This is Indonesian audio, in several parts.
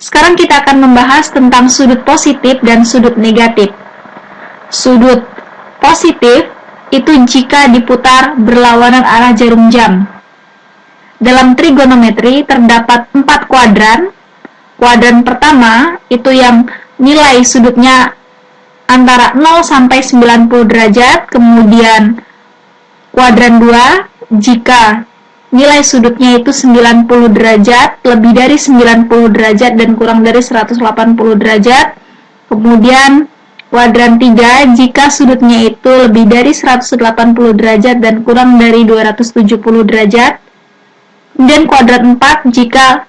Sekarang kita akan membahas tentang sudut positif dan sudut negatif. Sudut positif itu jika diputar berlawanan arah jarum jam. Dalam trigonometri terdapat 4 kuadran. Kuadran pertama itu yang nilai sudutnya antara 0 sampai 90 derajat. Kemudian kuadran 2 jika nilai sudutnya itu 90 derajat, lebih dari 90 derajat dan kurang dari 180 derajat. Kemudian kuadran 3 jika sudutnya itu lebih dari 180 derajat dan kurang dari 270 derajat. Dan kuadran 4 jika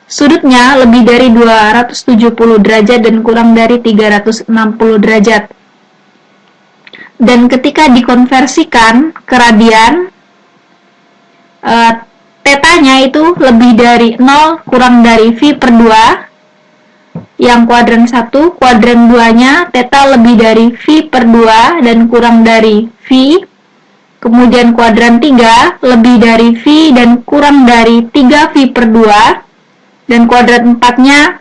sudutnya lebih dari 270 derajat dan kurang dari 360 derajat. Dan ketika dikonversikan ke radian, tetanya itu lebih dari 0 kurang dari V per 2. Yang kuadran 1, kuadran 2-nya teta lebih dari V per 2 dan kurang dari V. Kemudian kuadran 3 lebih dari V dan kurang dari 3V per 2. Dan kuadran 4-nya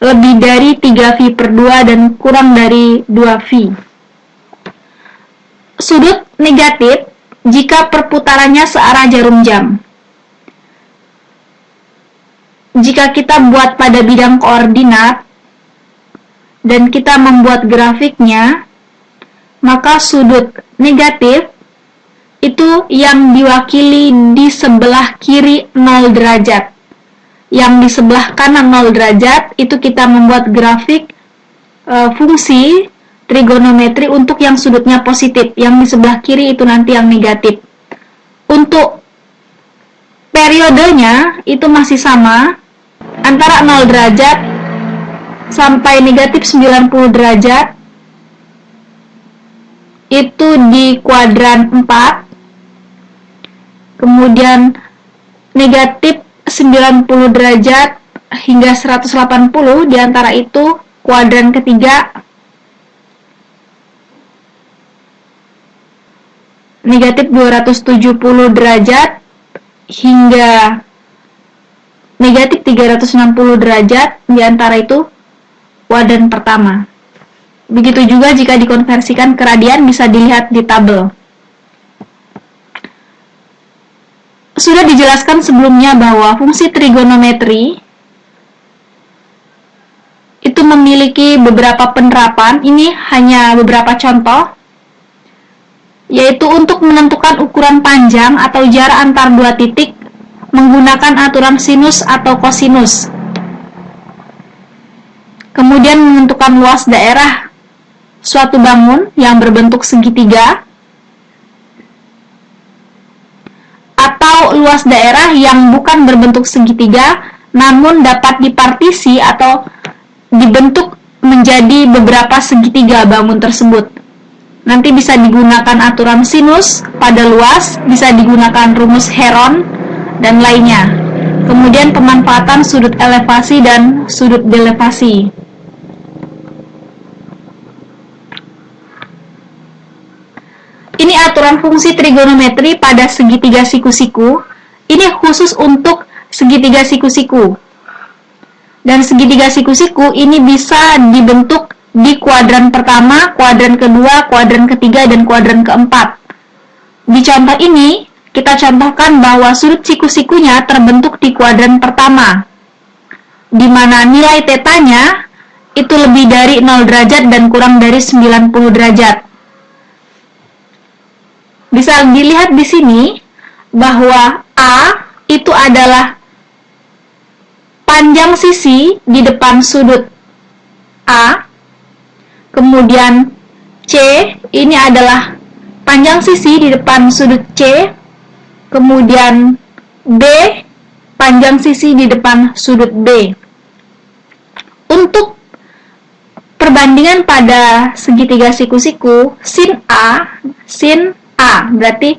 lebih dari 3V per 2 dan kurang dari 2V. Sudut negatif jika perputarannya searah jarum jam. Jika kita buat pada bidang koordinat dan kita membuat grafiknya, maka sudut negatif itu yang diwakili di sebelah kiri 0 derajat. Yang di sebelah kanan 0 derajat itu kita membuat grafik fungsi trigonometri untuk yang sudutnya positif. Yang di sebelah kiri itu nanti yang negatif. Untuk periodenya itu masih sama antara 0 derajat sampai negatif 90 derajat. Itu di kuadran 4. Kemudian negatif 90 derajat hingga 180 di antara itu kuadran ketiga. Negatif 270 derajat hingga negatif 360 derajat di antara itu kuadran pertama. Begitu juga jika dikonversikan ke radian bisa dilihat di tabel. Sudah dijelaskan sebelumnya bahwa fungsi trigonometri itu memiliki beberapa penerapan. Ini hanya beberapa contoh, yaitu untuk menentukan ukuran panjang atau jarak antar dua titik menggunakan aturan sinus atau kosinus. Kemudian menentukan luas daerah suatu bangun yang berbentuk segitiga, atau luas daerah yang bukan berbentuk segitiga namun dapat dipartisi atau dibentuk menjadi beberapa segitiga bangun tersebut. Nanti bisa digunakan aturan sinus pada luas, bisa digunakan rumus Heron, dan lainnya. Kemudian pemanfaatan sudut elevasi dan sudut delevasi. Ini aturan fungsi trigonometri pada segitiga siku-siku. Ini khusus untuk segitiga siku-siku. Dan segitiga siku-siku ini bisa dibentuk di kuadran pertama, kuadran kedua, kuadran ketiga, dan kuadran keempat. Di contoh ini, kita contohkan bahwa sudut siku-sikunya terbentuk di kuadran pertama, di mana nilai tetanya itu lebih dari 0 derajat dan kurang dari 90 derajat. Bisa dilihat di sini bahwa A itu adalah panjang sisi di depan sudut A. Kemudian C ini adalah panjang sisi di depan sudut C. Kemudian B panjang sisi di depan sudut B. Untuk perbandingan pada segitiga siku-siku, sin A berarti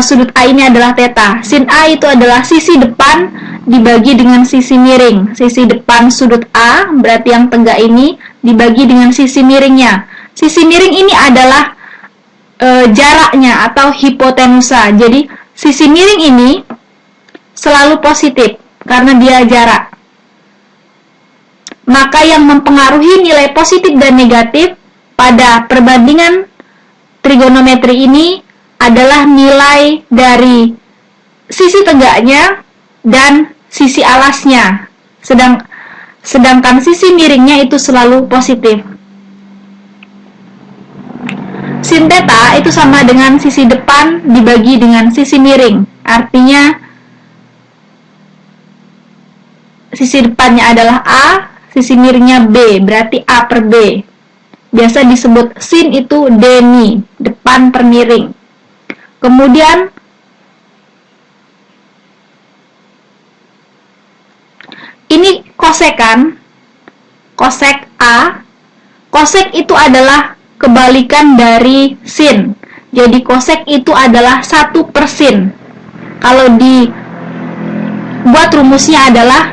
sudut A ini adalah theta. Sin A itu adalah sisi depan dibagi dengan sisi miring. Sisi depan sudut A berarti yang tegak ini dibagi dengan sisi miringnya. Sisi miring ini adalah jaraknya atau hipotenusa. Jadi sisi miring ini selalu positif karena dia jarak. Maka yang mempengaruhi nilai positif dan negatif pada perbandingan trigonometri ini adalah nilai dari sisi tegaknya dan sisi alasnya. Sedangkan sisi miringnya itu selalu positif. Sin theta itu sama dengan sisi depan dibagi dengan sisi miring. Artinya sisi depannya adalah A, sisi miringnya B, berarti A per B. Biasa disebut sin itu demi, depan per miring. Kemudian ini kosekan, kosek A. Kosek itu adalah kebalikan dari sin. Jadi kosek itu adalah 1 per sin. Kalau dibuat rumusnya adalah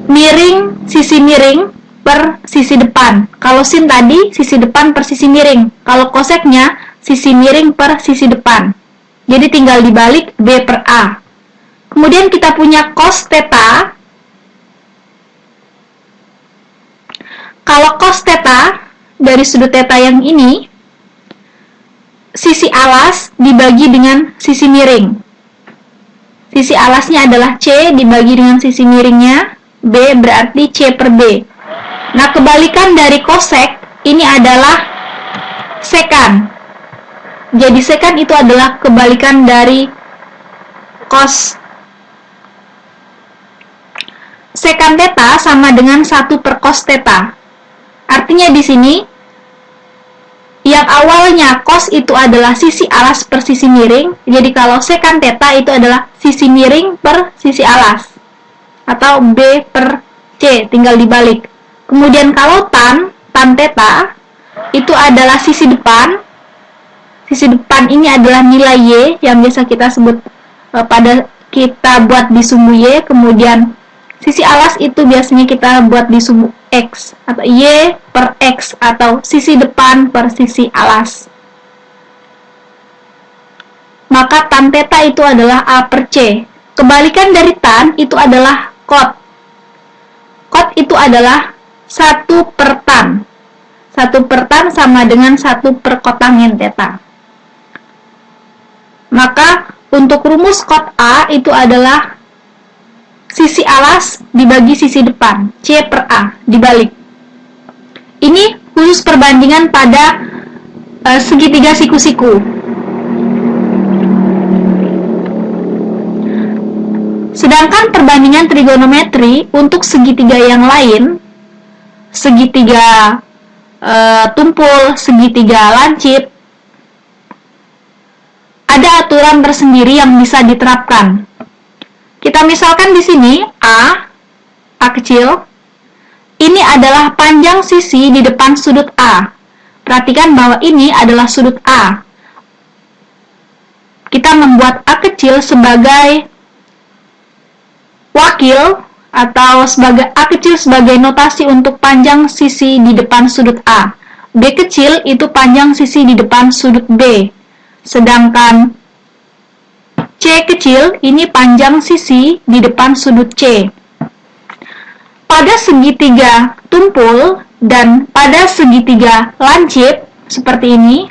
miring sisi miring per sisi depan. Kalau sin tadi sisi depan per sisi miring. Kalau koseknya sisi miring per sisi depan. Jadi tinggal dibalik B per A. Kemudian kita punya cos theta. Kalau cos theta dari sudut theta yang ini, sisi alas dibagi dengan sisi miring. Sisi alasnya adalah C dibagi dengan sisi miringnya B, berarti C per B. Nah, kebalikan dari kosek ini adalah sekan. Jadi sekan itu adalah kebalikan dari cos. Sekan theta sama dengan 1 per cos theta. Artinya di sini yang awalnya cos itu adalah sisi alas per sisi miring, jadi kalau sekan theta itu adalah sisi miring per sisi alas, atau B per C, tinggal dibalik. Kemudian kalau tan theta itu adalah sisi depan. Sisi depan ini adalah nilai Y yang biasa kita sebut kita buat di sumbu Y. Kemudian sisi alas itu biasanya kita buat di sumbu X, atau Y per X, atau sisi depan per sisi alas. Maka tan theta itu adalah A per C. Kebalikan dari tan itu adalah cot. Cot itu adalah 1 per tan. 1 per tan sama dengan 1 per kotangin theta. Maka untuk rumus cot A itu adalah sisi alas dibagi sisi depan, C per A, dibalik. Ini khusus perbandingan pada segitiga siku-siku. Sedangkan perbandingan trigonometri untuk segitiga yang lain, segitiga tumpul, segitiga lancip, ada aturan tersendiri yang bisa diterapkan. Kita misalkan di sini A kecil, ini adalah panjang sisi di depan sudut A. Perhatikan bahwa ini adalah sudut A. Kita membuat A kecil sebagai wakil atau sebagai A kecil sebagai notasi untuk panjang sisi di depan sudut A. B kecil itu panjang sisi di depan sudut B. Sedangkan C kecil ini panjang sisi di depan sudut C. Pada segitiga tumpul dan pada segitiga lancip seperti ini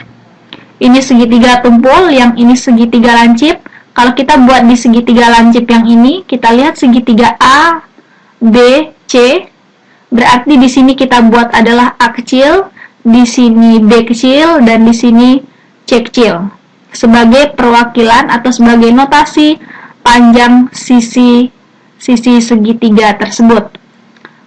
segitiga tumpul, yang ini segitiga lancip. Kalau kita buat di segitiga lancip yang ini, kita lihat segitiga A, B, C. Berarti di sini kita buat adalah A kecil, di sini B kecil, dan di sini C kecil, sebagai perwakilan atau sebagai notasi panjang sisi segitiga tersebut.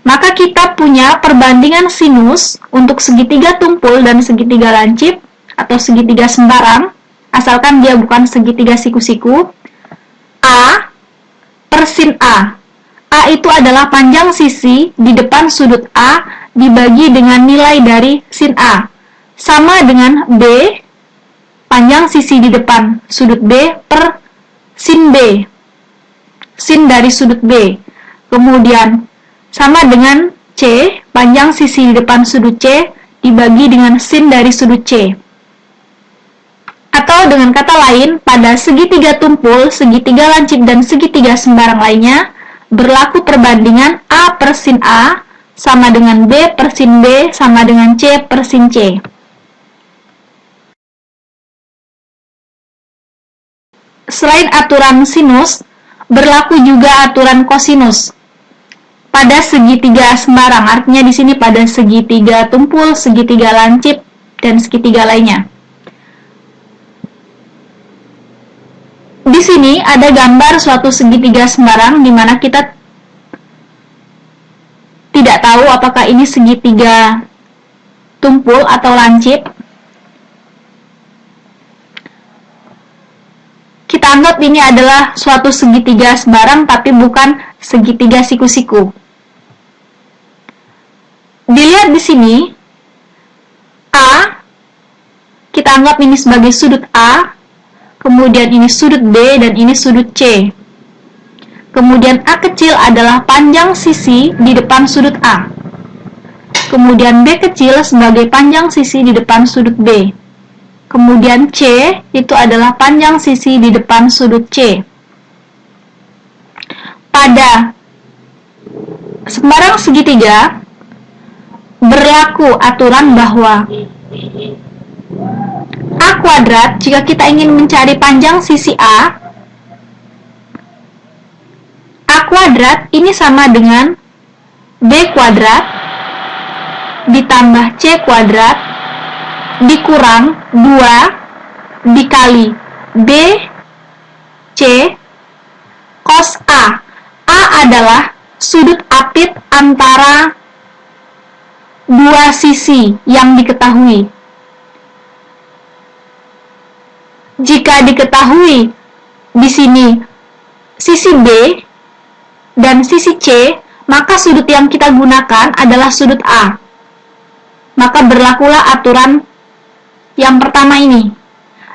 Maka kita punya perbandingan sinus untuk segitiga tumpul dan segitiga lancip atau segitiga sembarang, asalkan dia bukan segitiga siku-siku. A per sin A. A itu adalah panjang sisi di depan sudut A dibagi dengan nilai dari sin A, sama dengan B panjang sisi di depan sudut B per sin B, sin dari sudut B. Kemudian sama dengan C, panjang sisi di depan sudut C dibagi dengan sin dari sudut C. Atau dengan kata lain, pada segitiga tumpul, segitiga lancip, dan segitiga sembarang lainnya berlaku perbandingan A per sin A sama dengan B per sin B sama dengan C per sin C. Selain aturan sinus, berlaku juga aturan kosinus pada segitiga sembarang, artinya di sini pada segitiga tumpul, segitiga lancip, dan segitiga lainnya. Di sini ada gambar suatu segitiga sembarang di mana kita tidak tahu apakah ini segitiga tumpul atau lancip. Kita anggap ini adalah suatu segitiga sembarang tapi bukan segitiga siku-siku. Dilihat di sini, A, kita anggap ini sebagai sudut A, kemudian ini sudut B, dan ini sudut C. Kemudian A kecil adalah panjang sisi di depan sudut A. Kemudian B kecil sebagai panjang sisi di depan sudut B. Kemudian C itu adalah panjang sisi di depan sudut C. Pada sembarang segitiga berlaku aturan bahwa A kuadrat, jika kita ingin mencari panjang sisi A kuadrat ini sama dengan B kuadrat ditambah C kuadrat dikurang 2 dikali B C cos A. A adalah sudut apit antara dua sisi yang diketahui. Jika diketahui di sini sisi B dan sisi C, maka sudut yang kita gunakan adalah sudut A. Maka berlakulah aturan yang pertama ini.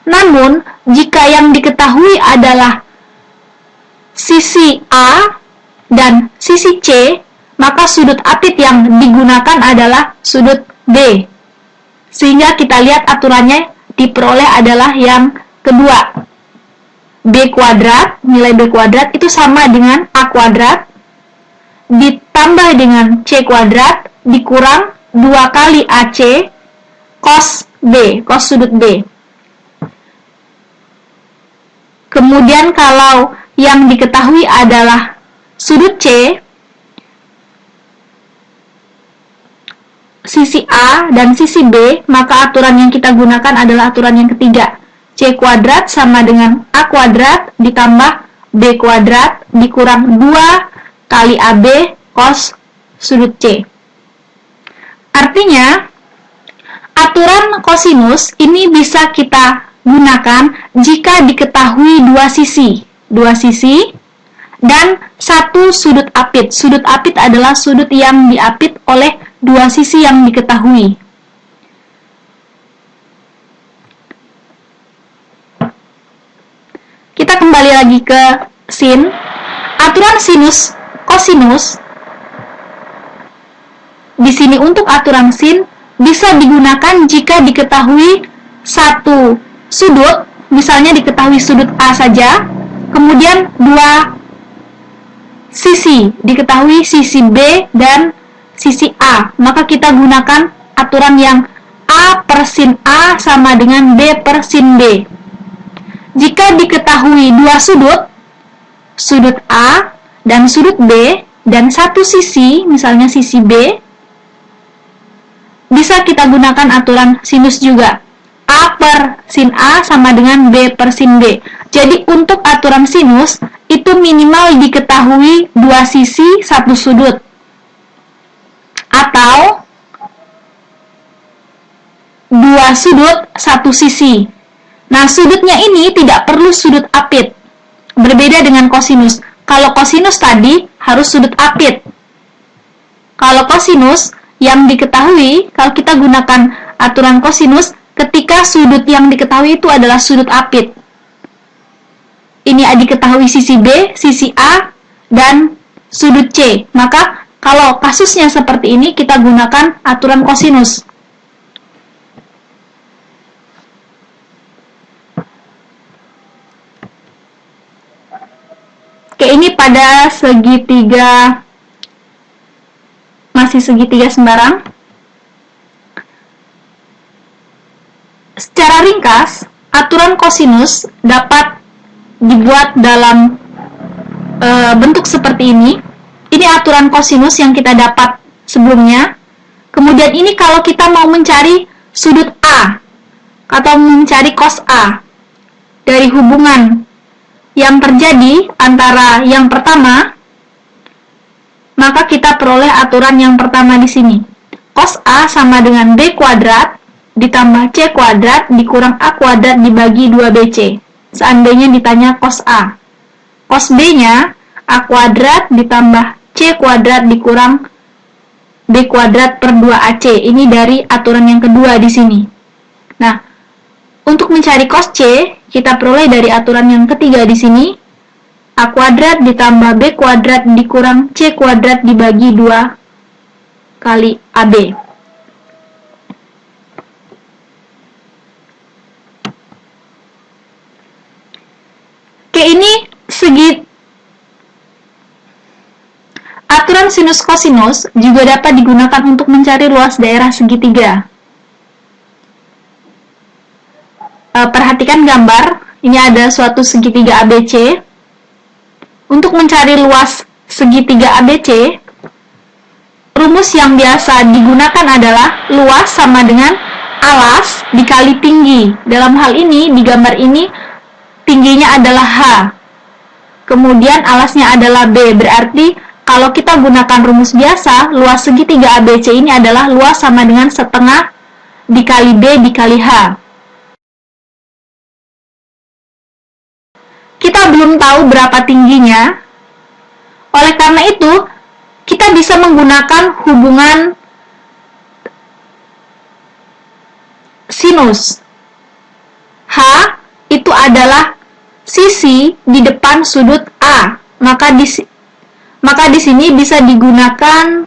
Namun, jika yang diketahui adalah sisi A dan sisi C, maka sudut apit yang digunakan adalah sudut B. Sehingga kita lihat aturannya diperoleh adalah yang kedua. B kuadrat, nilai B kuadrat itu sama dengan A kuadrat ditambah dengan C kuadrat dikurang 2 kali AC cos B, cos sudut B. Kemudian kalau yang diketahui adalah sudut C, sisi A dan sisi B, maka aturan yang kita gunakan adalah aturan yang ketiga. C kuadrat sama dengan A kuadrat ditambah B kuadrat dikurang 2 kali AB cos sudut C. Artinya, aturan kosinus ini bisa kita gunakan jika diketahui dua sisi dan satu sudut apit. Sudut apit adalah sudut yang diapit oleh dua sisi yang diketahui. Kita kembali lagi ke sin. Aturan sinus kosinus di sini untuk aturan sin bisa digunakan jika diketahui satu sudut, misalnya diketahui sudut A saja, kemudian dua sisi, diketahui sisi B dan sisi A, maka kita gunakan aturan yang A per sin A sama dengan B per sin B. Jika diketahui dua sudut, sudut A dan sudut B, dan satu sisi, misalnya sisi B, bisa kita gunakan aturan sinus juga. A per sin A sama dengan B per sin B. Jadi untuk aturan sinus, itu minimal diketahui dua sisi, satu sudut. Atau dua sudut, satu sisi. Nah, sudutnya ini tidak perlu sudut apit. Berbeda dengan kosinus. Kalau kosinus tadi harus sudut apit. Kalau kosinus yang diketahui, kalau kita gunakan aturan kosinus, ketika sudut yang diketahui itu adalah sudut apit. Ini diketahui sisi B, sisi A, dan sudut C. Maka kalau kasusnya seperti ini, kita gunakan aturan kosinus. Oke, ini pada segitiga masih segitiga sembarang. Secara ringkas, aturan kosinus dapat dibuat dalam bentuk seperti ini. Ini aturan kosinus yang kita dapat sebelumnya. Kemudian ini kalau kita mau mencari sudut A atau mencari cos A dari hubungan yang terjadi antara yang pertama, maka kita peroleh aturan yang pertama di sini. Cos A sama dengan B kuadrat ditambah C kuadrat dikurang A kuadrat dibagi 2BC. Seandainya ditanya cos A. Cos B-nya A kuadrat ditambah C kuadrat dikurang B kuadrat per 2AC. Ini dari aturan yang kedua di sini. Nah, untuk mencari cos C, kita peroleh dari aturan yang ketiga di sini. A kuadrat ditambah B kuadrat dikurang C kuadrat dibagi 2 kali AB. Oke, ini aturan sinus kosinus juga dapat digunakan untuk mencari luas daerah segitiga. Perhatikan gambar, ini ada suatu segitiga ABC. Untuk mencari luas segitiga ABC, rumus yang biasa digunakan adalah luas sama dengan alas dikali tinggi. Dalam hal ini, di gambar ini, tingginya adalah H. Kemudian alasnya adalah B, berarti kalau kita gunakan rumus biasa, luas segitiga ABC ini adalah luas sama dengan setengah dikali B dikali H. Kita belum tahu berapa tingginya, oleh karena itu, kita bisa menggunakan hubungan sinus. H itu adalah sisi di depan sudut A, maka di sini bisa digunakan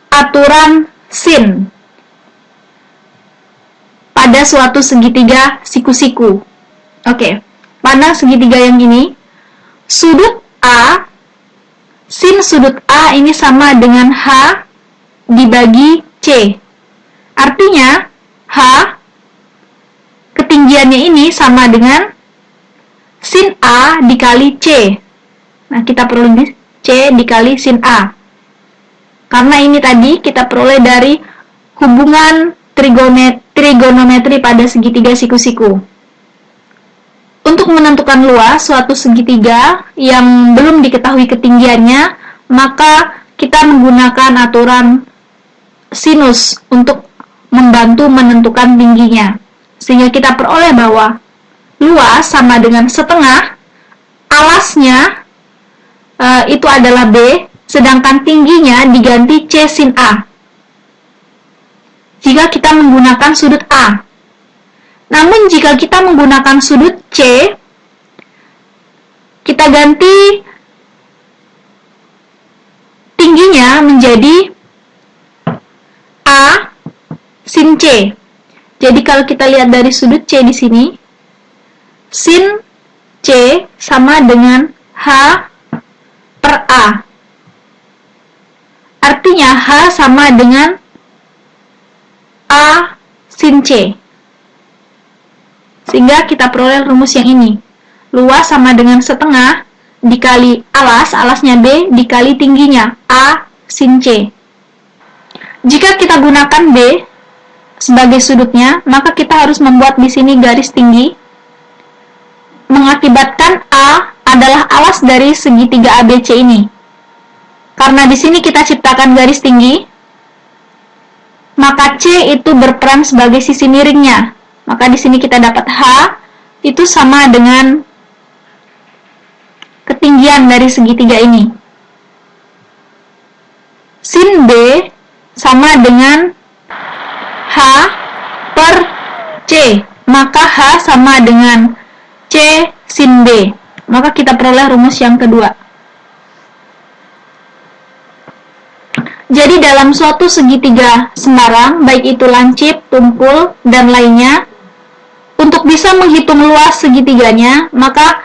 aturan sin pada suatu segitiga siku-siku. Oke, pada segitiga yang ini, sudut A, sin sudut A ini sama dengan H dibagi C. Artinya, H ketinggiannya ini sama dengan sin A dikali C. Nah, kita perlu C dikali sin A. Karena ini tadi kita peroleh dari hubungan trigonometri pada segitiga siku-siku. Untuk menentukan luas suatu segitiga yang belum diketahui ketinggiannya, maka kita menggunakan aturan sinus untuk membantu menentukan tingginya. Sehingga kita peroleh bahwa luas sama dengan setengah, alasnya itu adalah B, sedangkan tingginya diganti C sin A. Jika kita menggunakan sudut A. Namun jika kita menggunakan sudut C, kita ganti tingginya menjadi A sin C. Jadi kalau kita lihat dari sudut C di sini, sin C sama dengan H per A. Artinya H sama dengan A sin C. Sehingga kita peroleh rumus yang ini. Luas sama dengan setengah dikali alas, alasnya B, dikali tingginya A sin C. Jika kita gunakan B sebagai sudutnya, maka kita harus membuat di sini garis tinggi, mengakibatkan A adalah alas dari segitiga ABC ini. Karena di sini kita ciptakan garis tinggi, maka C itu berperan sebagai sisi miringnya. Maka di sini kita dapat H itu sama dengan ketinggian dari segitiga ini. Sin B sama dengan H per C. Maka H sama dengan C sin B. Maka kita peroleh rumus yang kedua. Jadi dalam suatu segitiga sembarang, baik itu lancip, tumpul, dan lainnya, untuk bisa menghitung luas segitiganya, maka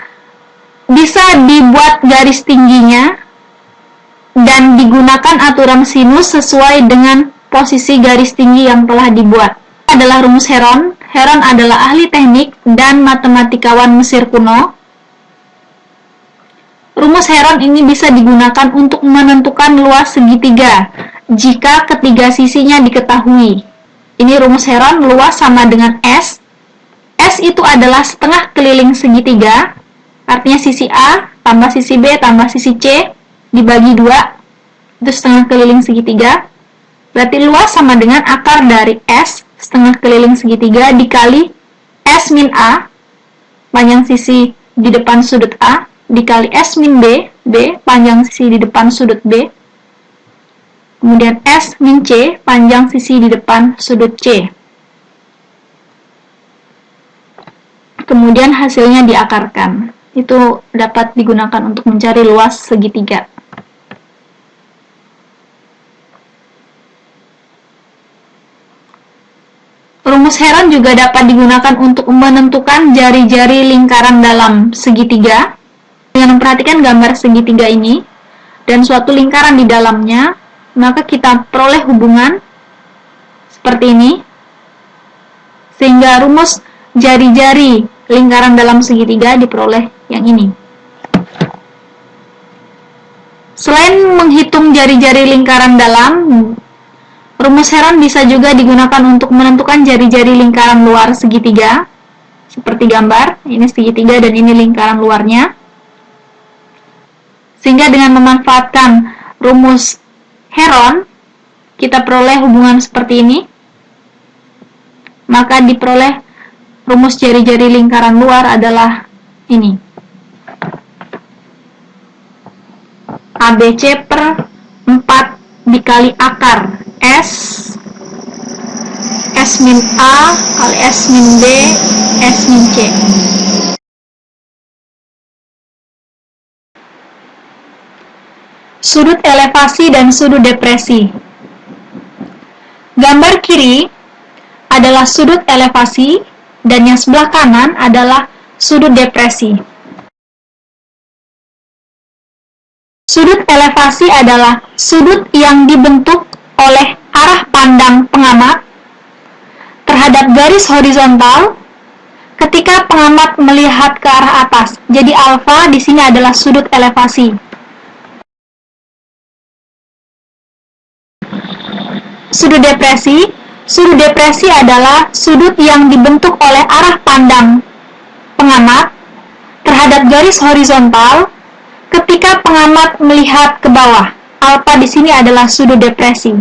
bisa dibuat garis tingginya dan digunakan aturan sinus sesuai dengan posisi garis tinggi yang telah dibuat. Ini adalah rumus Heron. Heron adalah ahli teknik dan matematikawan Mesir kuno. Rumus Heron ini bisa digunakan untuk menentukan luas segitiga jika ketiga sisinya diketahui. Ini rumus Heron, luas sama dengan S. S itu adalah setengah keliling segitiga, artinya sisi A tambah sisi B tambah sisi C dibagi 2, itu setengah keliling segitiga. Berarti luas sama dengan akar dari S, setengah keliling segitiga, dikali S min A, panjang sisi di depan sudut A, dikali S min B, B panjang sisi di depan sudut B, kemudian S min C panjang sisi di depan sudut C. Kemudian hasilnya diakarkan. Itu dapat digunakan untuk mencari luas segitiga. Rumus Heron juga dapat digunakan untuk menentukan jari-jari lingkaran dalam segitiga. Dengan memperhatikan gambar segitiga ini dan suatu lingkaran di dalamnya, maka kita peroleh hubungan seperti ini, sehingga rumus jari-jari lingkaran dalam segitiga diperoleh yang ini. Selain menghitung jari-jari lingkaran dalam, rumus Heron bisa juga digunakan untuk menentukan jari-jari lingkaran luar segitiga, seperti gambar, ini segitiga dan ini lingkaran luarnya. Sehingga dengan memanfaatkan rumus Heron, kita peroleh hubungan seperti ini. Maka diperoleh rumus jari-jari lingkaran luar adalah ini. ABC per 4 dikali akar S min A kali S min B, S min C. Sudut elevasi dan sudut depresi. Gambar kiri adalah sudut elevasi dan yang sebelah kanan adalah sudut depresi. Sudut elevasi adalah sudut yang dibentuk oleh arah pandang pengamat terhadap garis horizontal ketika pengamat melihat ke arah atas. Jadi alfa di sini adalah sudut elevasi. Sudut depresi adalah sudut yang dibentuk oleh arah pandang pengamat terhadap garis horizontal ketika pengamat melihat ke bawah. Alfa di sini adalah sudut depresi.